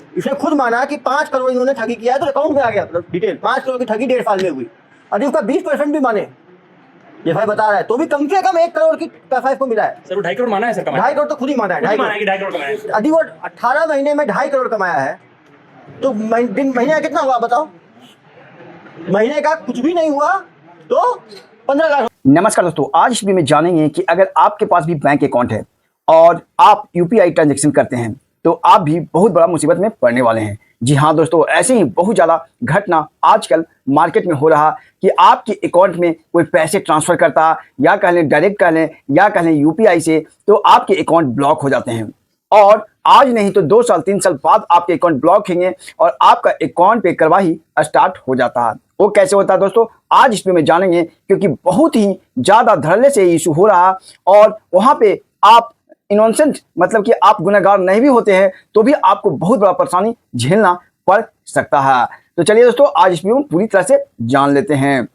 इसने खुद माना कि 5 करोड़ इन्होंने ठगी किया है, तो अकाउंट में आ गया डिटेल 5 करोड़ की ठगी 1.5 साल में हुई। यदि उसका 20% भी माने, ये भाई बता रहा है, तो भी कम से कम 1 करोड़ की पैसा इसको मिला है। सर वो 2.5 करोड़ माना है सर, कमाया 2.5 करोड़ तो खुद ही माना है, 2.5 करोड़ कमाया है। यदि वो 18 महीने में 2.5 करोड़ कमाया है, तो महीने का कितना हुआ बताओ? महीने का कुछ भी नहीं हुआ तो 15 लाख। नमस्कार दोस्तों, आज इस वीडियो में जानेंगे कि अगर आपके पास भी बैंक अकाउंट है और आप यूपीआई ट्रांजैक्शन करते हैं तो आप भी बहुत बड़ा मुसीबत में पड़ने वाले हैं। जी हाँ दोस्तों, ऐसे ही बहुत ज़्यादा घटना आजकल मार्केट में हो रहा कि आपके अकाउंट में कोई पैसे ट्रांसफ़र करता, या कह लें डायरेक्ट कह लें, या कह लें यूपीआई से, तो आपके अकाउंट ब्लॉक हो जाते हैं। और आज नहीं तो 2 साल 3 साल बाद आपके अकाउंट ब्लॉक होंगे और आपका अकाउंट पे कार्रवाई स्टार्ट हो जाता है। वो कैसे होता है दोस्तों, आज इस पे में जानेंगे, क्योंकि बहुत ही ज़्यादा धड़ल्ले से इशू हो रहा और वहाँ पे आप इनोसेंट मतलब कि आप गुनहगार नहीं भी होते हैं तो भी आपको बहुत बड़ा परेशानी झेलना पड़ सकता है। तो चलिए दोस्तों, आज इस वीडियो में पूरी तरह से जान लेते हैं।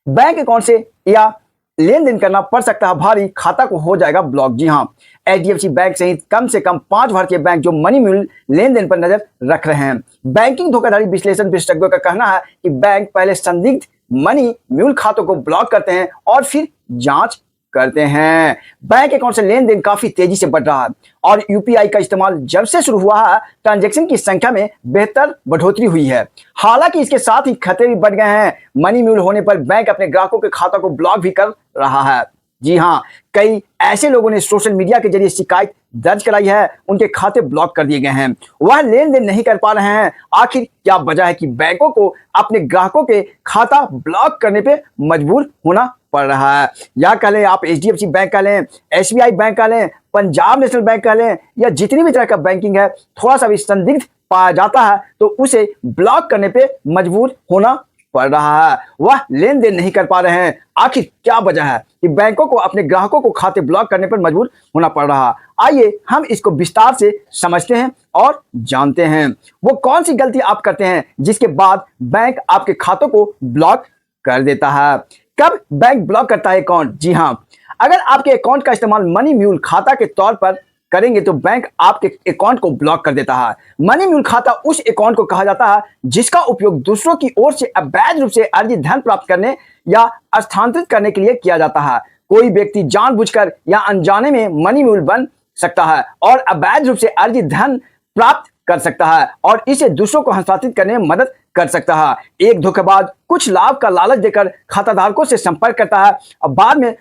बैंक अकाउंट से या लेन देन करना पड़ सकता है भारी, खाता को हो जाएगा ब्लॉक। जी हाँ, एचडीएफसी बैंक सहित कम से कम 5 भारतीय बैंक जो मनी म्यूल लेन देन पर नजर रख रहे हैं। बैंकिंग धोखाधड़ी विश्लेषण विशेषज्ञों का कहना है कि बैंक पहले संदिग्ध मनी म्यूल खातों को ब्लॉक करते हैं और फिर जांच करते हैं। बैंक अकाउंट से लेन देन काफी तेजी से बढ़ रहा है और यूपीआई का इस्तेमाल जब से शुरू हुआ है, ट्रांजैक्शन की संख्या में बेहतर बढ़ोतरी हुई है। हालांकि इसके साथ ही खतरे भी बढ़ गए हैं। मनी म्यूल होने पर बैंक अपने ग्राहकों के खातों को ब्लॉक भी कर रहा है। जी हाँ, कई ऐसे लोगों ने सोशल मीडिया के जरिए शिकायत दर्ज कराई है, उनके खाते ब्लॉक कर दिए गए हैं, वह लेन देन नहीं कर पा रहे हैं। आखिर क्या वजह है कि बैंकों को अपने ग्राहकों के खाता ब्लॉक करने पे मजबूर होना पड़ रहा है? या कह लें आप एचडीएफसी बैंक कह लें, एसबीआई बैंक कह लें, पंजाब नेशनल बैंक कह लें, या जितनी भी तरह का बैंकिंग है, थोड़ा सा भी संदिग्ध पाया जाता है तो उसे ब्लॉक करने पे मजबूर होना पड़ रहा है, वह लेन देन नहीं कर पा रहे हैं। आखिर क्या वजह है कि बैंकों को अपने ग्राहकों को खाते ब्लॉक करने पर मजबूर होना पड़ रहा है? आइए हम इसको विस्तार से समझते हैं और जानते हैं वो कौन सी गलती आप करते हैं जिसके बाद बैंक आपके खातों को ब्लॉक कर देता है। कब बैंक ब्लॉक करता है अकाउंट? जी हाँ, अगर आपके अकाउंट का इस्तेमाल मनी म्यूल खाता के तौर पर करेंगे तो बैंक आपके अकाउंट को ब्लॉक कर देता है। मनी म्यूल खाता उस अकाउंट को कहा जाता है जिसका उपयोग दूसरों की ओर से अवैध रूप से अर्जित धन प्राप्त करने या स्थानांतरित करने के लिए किया जाता है। कोई व्यक्ति जानबूझकर या अनजाने में मनी म्यूल बन सकता है और अवैध रूप से अर्जित धन प्राप्त कर सकता है और इसे दूसरों को हस्तांतरित करने में मदद कर सकता है। एक धोखेबाज कुछ लाभ का लालच देकर खाताधारकों से संपर्क करता है और बाद में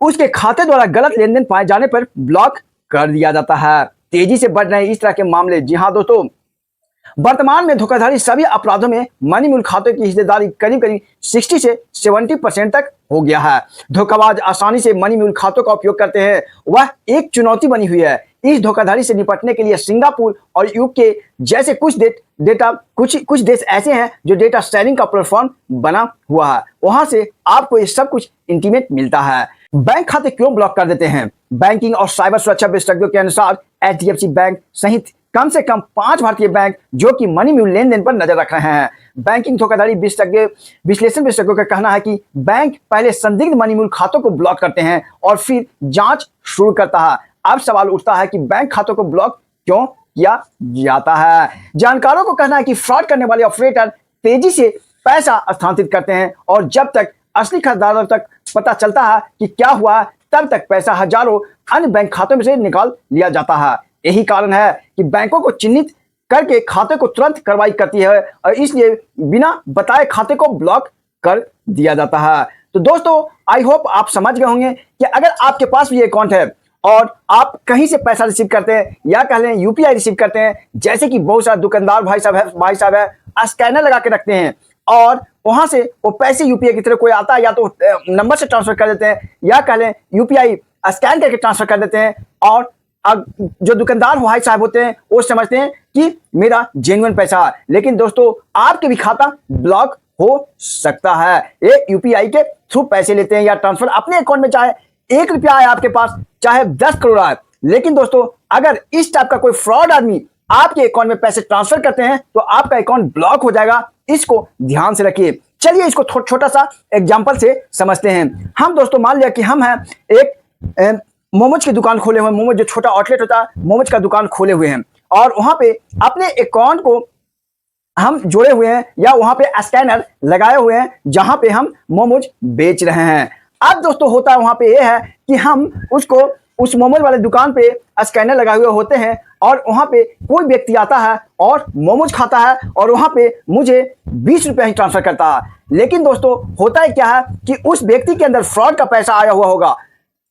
उसके खाते द्वारा गलत लेन देन पाए जाने पर ब्लॉक कर दिया जाता है। तेजी से बढ़ रहे इस तरह के मामले। जी हाँ दोस्तों, वर्तमान में धोखाधड़ी सभी अपराधों में मनी म्यूल खातों की हिस्सेदारी करीब करीब 60 से 70% तक हो गया है। धोखाबाज आसानी से मनी म्यूल खातों का उपयोग करते हैं, वह एक चुनौती बनी हुई है। इस धोखाधड़ी से निपटने के लिए सिंगापुर और यूके जैसे कुछ देश ऐसे हैं जो डेटा शेयरिंग का प्लेटफॉर्म बना हुआ है, वहां से आपको ये सब कुछ इंटीमेट मिलता है। बैंक खाते क्यों ब्लॉक कर देते हैं? बैंकिंग और साइबर सुरक्षा विशेषज्ञों के अनुसार एचडीएफसी बैंक सहित कम से कम 5 भारतीय बैंक जो कि मनी म्यूल लेन देन पर नजर रख रहे हैं। बैंकिंग धोखाधड़ी विश्लेषण विशेषज्ञों का कहना है कि बैंक पहले संदिग्ध मनी म्यूल खातों को ब्लॉक करते हैं और फिर जांच शुरू करता है। अब सवाल उठता है कि बैंक खातों को ब्लॉक क्यों किया जाता है? जानकारों को कहना है कि फ्रॉड करने वाले ऑपरेटर तेजी से पैसा स्थानांतरित करते हैं और जब तक असली खरीदारों तक पता चलता है कि क्या हुआ, तब तक पैसा हजारों अन्य बैंक खातों में से निकाल लिया जाता है। यही कारण है कि बैंकों को चिन्हित करके खाते को तुरंत कार्रवाई करती है और इसलिए बिना बताए खाते को ब्लॉक कर दिया जाता है। तो दोस्तों, आई होप आप समझ गए होंगे कि अगर आपके पास भी अकाउंट है और आप कहीं से पैसा रिसीव करते हैं या कह लें यूपीआई रिसीव करते हैं, जैसे कि बहुत सारे दुकानदार भाई साहब है स्कैनर लगा के रखते हैं और वहां से वो पैसे यूपीआई की तरह कोई आता है या तो नंबर से ट्रांसफर कर देते हैं या कह लें यूपीआई स्कैन करके ट्रांसफर कर देते हैं और जो दुकानदार भाई साहब होते हैं वो समझते हैं कि मेरा जेन्युइन पैसा है। लेकिन दोस्तों, आपके भी खाता ब्लॉक हो सकता है। ये यूपीआई के थ्रू पैसे लेते हैं या ट्रांसफर अपने अकाउंट में, चाहे 1 रुपया आए आपके पास, चाहे 10 करोड़ आए। लेकिन दोस्तों, अगर इस टाइप का कोई फ्रॉड आदमी आपके अकाउंट में पैसे ट्रांसफर करते हैं तो आपका अकाउंट ब्लॉक हो जाएगा। इसको ध्यान से रखिए। चलिए इसको छोटा सा एग्जांपल से समझते हैं। हम दोस्तों मान लिया कि हम हैं एक मोमोज की दुकान खोले हुए हैं, मोमोज जो छोटा आउटलेट होता है मोमोज का दुकान खोले हुए हैं और वहां पे अपने अकाउंट को हम जोड़े हुए हैं या वहां पे स्कैनर लगाए हुए हैं जहां पे हम मोमोज बेच रहे हैं। अब दोस्तों होता है वहां पे ये है कि हम उसको उस मोमोज वाले दुकान पे स्कैनर लगाए हुए होते हैं और वहां पे कोई व्यक्ति आता है और मोमोज खाता है और वहां पे मुझे 20 रुपये ही ट्रांसफर करता है। लेकिन दोस्तों होता है क्या है कि उस व्यक्ति के अंदर फ्रॉड का पैसा आया हुआ होगा,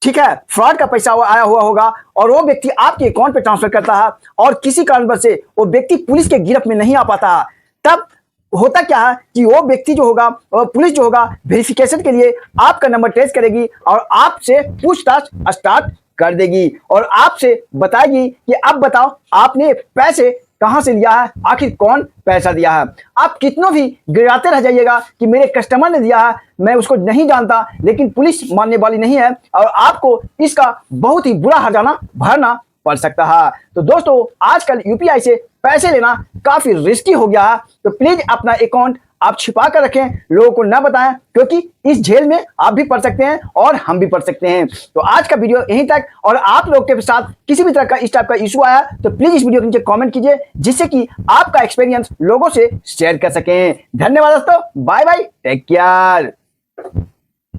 ठीक है, फ्रॉड का पैसा आया हुआ होगा और वो व्यक्ति आपके अकाउंट पे ट्रांसफर करता है और किसी कारणवश से वो व्यक्ति पुलिस के गिरफ्त में नहीं आ पाता है। तब होता क्या है कि वो व्यक्ति जो होगा, पुलिस जो होगा, वेरिफिकेशन के लिए आपका नंबर ट्रेस करेगी और आपसे पूछताछ स्टार्ट कर देगी और आपसे बताएगी कि अब बताओ आपने पैसे कहां से लिया है, आखिर कौन पैसा दिया है। आप कितनों भी गिराते रह जाइएगा कि मेरे कस्टमर ने दिया है, मैं उसको नहीं जानता, लेकिन पुलिस मानने वाली नहीं है और आपको इसका बहुत ही बुरा हर्जाना भरना पड़ सकता है। तो दोस्तों आजकल यूपीआई से पैसे लेना काफी रिस्की हो गया है, तो प्लीज अपना अकाउंट आप छिपा कर रखें, लोगों को ना बताएं, क्योंकि इस झेल में आप भी पड़ सकते हैं और हम भी पड़ सकते हैं। तो आज का वीडियो यहीं तक, और आप लोग के साथ किसी भी तरह का इस टाइप का इशू आया तो प्लीज इस वीडियो के नीचे कमेंट कीजिए, जिससे कि आपका एक्सपीरियंस लोगों से शेयर कर सकें। धन्यवाद दोस्तों, बाय बाय, टेक केयर।